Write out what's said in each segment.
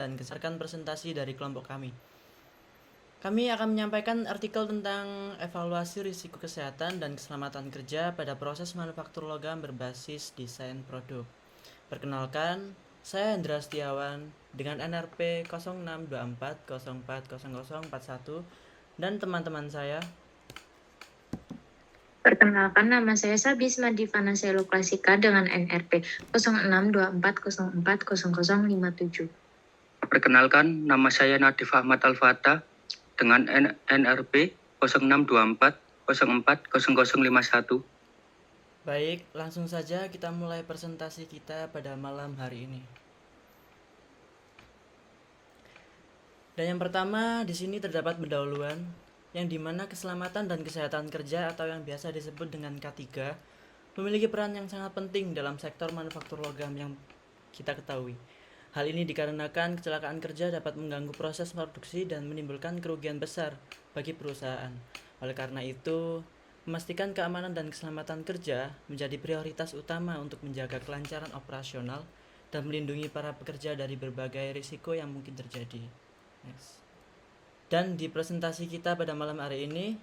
dan keserkan presentasi dari kelompok kami. Kami akan menyampaikan artikel tentang evaluasi risiko kesehatan dan keselamatan kerja pada proses manufaktur logam berbasis desain produk. Perkenalkan, saya Hendra Setiawan dengan NRP 0624040041 dan teman-teman saya. Perkenalkan, nama saya Sabisma Divana Seloklasika dengan NRP 0624040057. Perkenalkan, nama saya Nadif Ahmad Al-Fatah dengan NRP 0624040051. Baik, langsung saja kita mulai presentasi kita pada malam hari ini. Dan yang pertama, di sini terdapat pendahuluan yang dimana keselamatan dan kesehatan kerja atau yang biasa disebut dengan K3 memiliki peran yang sangat penting dalam sektor manufaktur logam yang kita ketahui. Hal ini dikarenakan kecelakaan kerja dapat mengganggu proses produksi dan menimbulkan kerugian besar bagi perusahaan. Oleh karena itu, memastikan keamanan dan keselamatan kerja menjadi prioritas utama untuk menjaga kelancaran operasional dan melindungi para pekerja dari berbagai risiko yang mungkin terjadi. Next. Dan di presentasi kita pada malam hari ini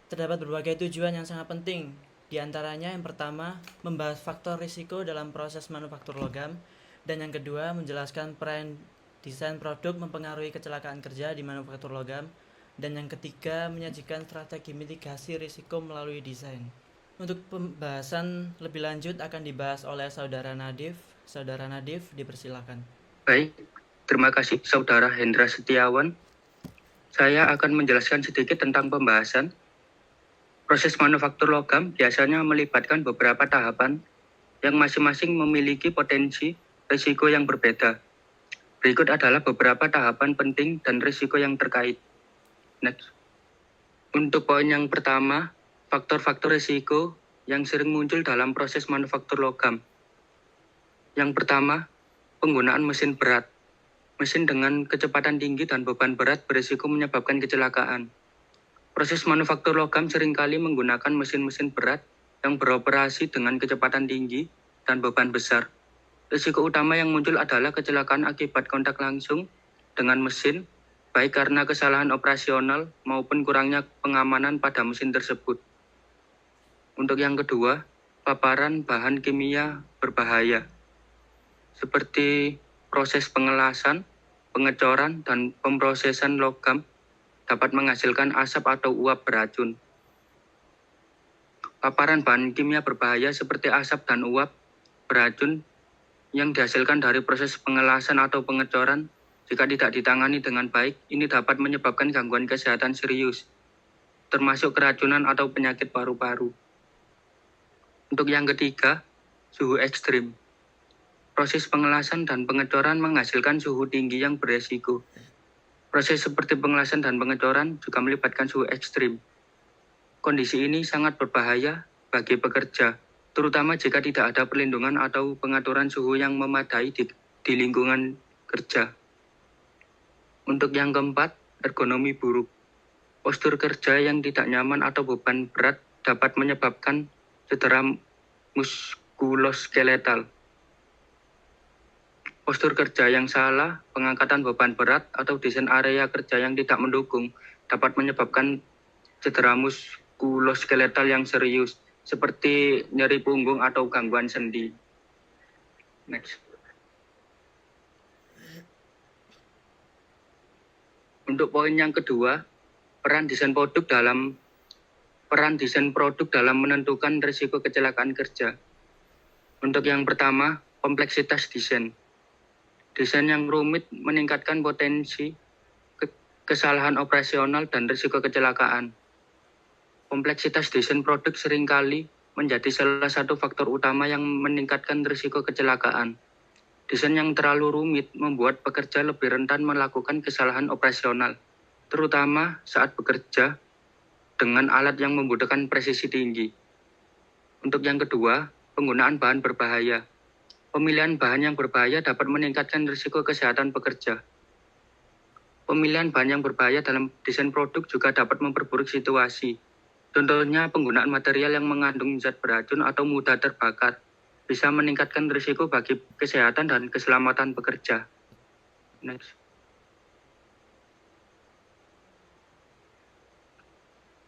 terdapat berbagai tujuan yang sangat penting. Di antaranya yang pertama, membahas faktor risiko dalam proses manufaktur logam, dan yang kedua, menjelaskan peran desain produk mempengaruhi kecelakaan kerja di manufaktur logam, dan yang ketiga, menyajikan strategi mitigasi risiko melalui desain. Untuk pembahasan lebih lanjut akan dibahas oleh Saudara Nadif. Saudara Nadif, dipersilakan. Baik, terima kasih Saudara Hendra Setiawan. Saya akan menjelaskan sedikit tentang pembahasan. Proses manufaktur logam biasanya melibatkan beberapa tahapan yang masing-masing memiliki potensi risiko yang berbeda. Berikut adalah beberapa tahapan penting dan risiko yang terkait. Next. Untuk poin yang pertama, faktor-faktor risiko yang sering muncul dalam proses manufaktur logam. Yang pertama, penggunaan mesin berat. Mesin dengan kecepatan tinggi dan beban berat berisiko menyebabkan kecelakaan. Proses manufaktur logam seringkali menggunakan mesin-mesin berat yang beroperasi dengan kecepatan tinggi dan beban besar. Risiko utama yang muncul adalah kecelakaan akibat kontak langsung dengan mesin, baik karena kesalahan operasional maupun kurangnya pengamanan pada mesin tersebut. Untuk yang kedua, paparan bahan kimia berbahaya, seperti proses pengelasan, pengecoran, dan pemrosesan logam dapat menghasilkan asap atau uap beracun. Paparan bahan kimia berbahaya seperti asap dan uap beracun yang dihasilkan dari proses pengelasan atau pengecoran, jika tidak ditangani dengan baik, ini dapat menyebabkan gangguan kesehatan serius, termasuk keracunan atau penyakit paru-paru. Untuk yang ketiga, suhu ekstrim. Proses pengelasan dan pengecoran menghasilkan suhu tinggi yang beresiko. Proses seperti pengelasan dan pengecoran juga melibatkan suhu ekstrim. Kondisi ini sangat berbahaya bagi pekerja, terutama jika tidak ada perlindungan atau pengaturan suhu yang memadai di lingkungan kerja. Untuk yang keempat, ergonomi buruk. Postur kerja yang tidak nyaman atau beban berat dapat menyebabkan cedera muskuloskeletal. Postur kerja yang salah, pengangkatan beban berat, atau desain area kerja yang tidak mendukung dapat menyebabkan cedera muskuloskeletal yang serius, seperti nyeri punggung atau gangguan sendi. Next. Untuk poin yang kedua, peran desain produk dalam menentukan risiko kecelakaan kerja. Untuk yang pertama, kompleksitas desain. Desain yang rumit meningkatkan potensi kesalahan operasional dan risiko kecelakaan. Kompleksitas desain produk seringkali menjadi salah satu faktor utama yang meningkatkan risiko kecelakaan. Desain yang terlalu rumit membuat pekerja lebih rentan melakukan kesalahan operasional, terutama saat bekerja dengan alat yang membutuhkan presisi tinggi. Untuk yang kedua, penggunaan bahan berbahaya. Pemilihan bahan yang berbahaya dapat meningkatkan risiko kesehatan pekerja. Pemilihan bahan yang berbahaya dalam desain produk juga dapat memperburuk situasi. Contohnya, penggunaan material yang mengandung zat beracun atau mudah terbakar bisa meningkatkan risiko bagi kesehatan dan keselamatan pekerja. Next.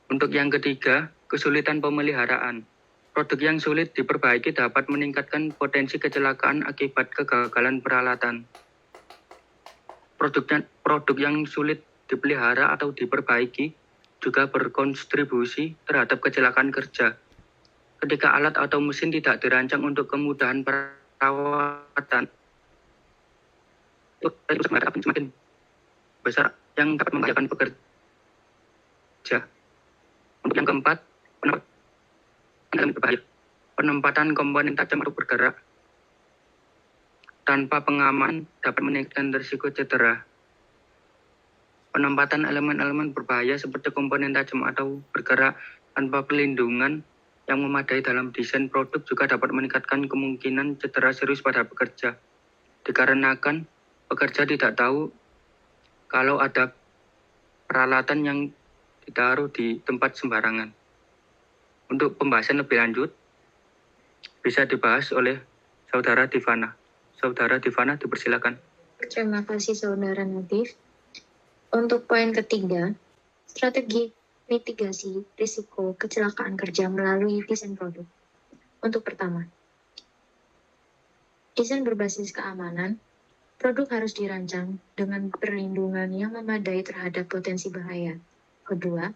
Untuk yang ketiga, kesulitan pemeliharaan. Produk yang sulit diperbaiki dapat meningkatkan potensi kecelakaan akibat kegagalan peralatan. Produk yang sulit dipelihara atau diperbaiki juga berkontribusi terhadap kecelakaan kerja. Ketika alat atau mesin tidak dirancang untuk kemudahan perawatan, itu semakin besar yang dapat membahayakan pekerja. Untuk yang keempat, penempatan komponen tajam atau bergerak tanpa pengaman dapat meningkatkan risiko cedera. Penempatan elemen-elemen berbahaya seperti komponen tajam atau bergerak tanpa pelindungan yang memadai dalam desain produk juga dapat meningkatkan kemungkinan cedera serius pada pekerja. Dikarenakan pekerja tidak tahu kalau ada peralatan yang ditaruh di tempat sembarangan. Untuk pembahasan lebih lanjut, bisa dibahas oleh Saudara Divana. Saudara Divana, dipersilakan. Terima kasih Saudara Nadif. Untuk poin ketiga, strategi mitigasi risiko kecelakaan kerja melalui desain produk. Untuk pertama, desain berbasis keamanan. Produk harus dirancang dengan perlindungan yang memadai terhadap potensi bahaya. Kedua,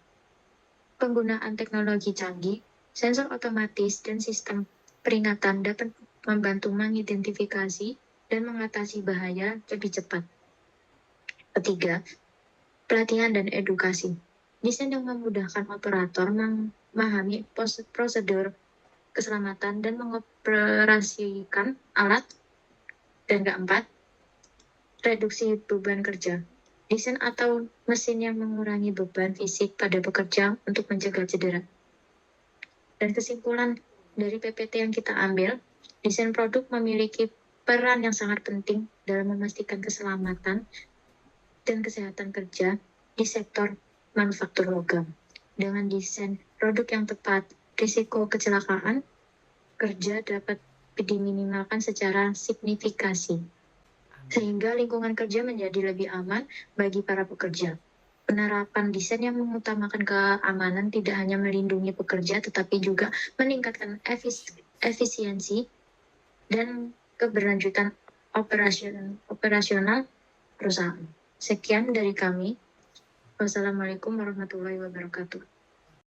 penggunaan teknologi canggih, sensor otomatis, dan sistem peringatan dapat membantu mengidentifikasi dan mengatasi bahaya lebih cepat. Ketiga, pelatihan dan edukasi. Desain yang memudahkan operator memahami prosedur keselamatan dan mengoperasikan alat. Dan keempat, reduksi beban kerja. Desain atau mesin yang mengurangi beban fisik pada pekerja untuk mencegah cedera. Dan kesimpulan dari PPT yang kita ambil, desain produk memiliki peran yang sangat penting dalam memastikan keselamatan dan kesehatan kerja di sektor manufaktur logam. Dengan desain produk yang tepat, risiko kecelakaan kerja dapat diminimalkan secara signifikasi, sehingga lingkungan kerja menjadi lebih aman bagi para pekerja. Penerapan desain yang mengutamakan keamanan tidak hanya melindungi pekerja, tetapi juga meningkatkan efisiensi dan keberlanjutan operasional perusahaan. Sekian dari kami. Wassalamualaikum warahmatullahi wabarakatuh.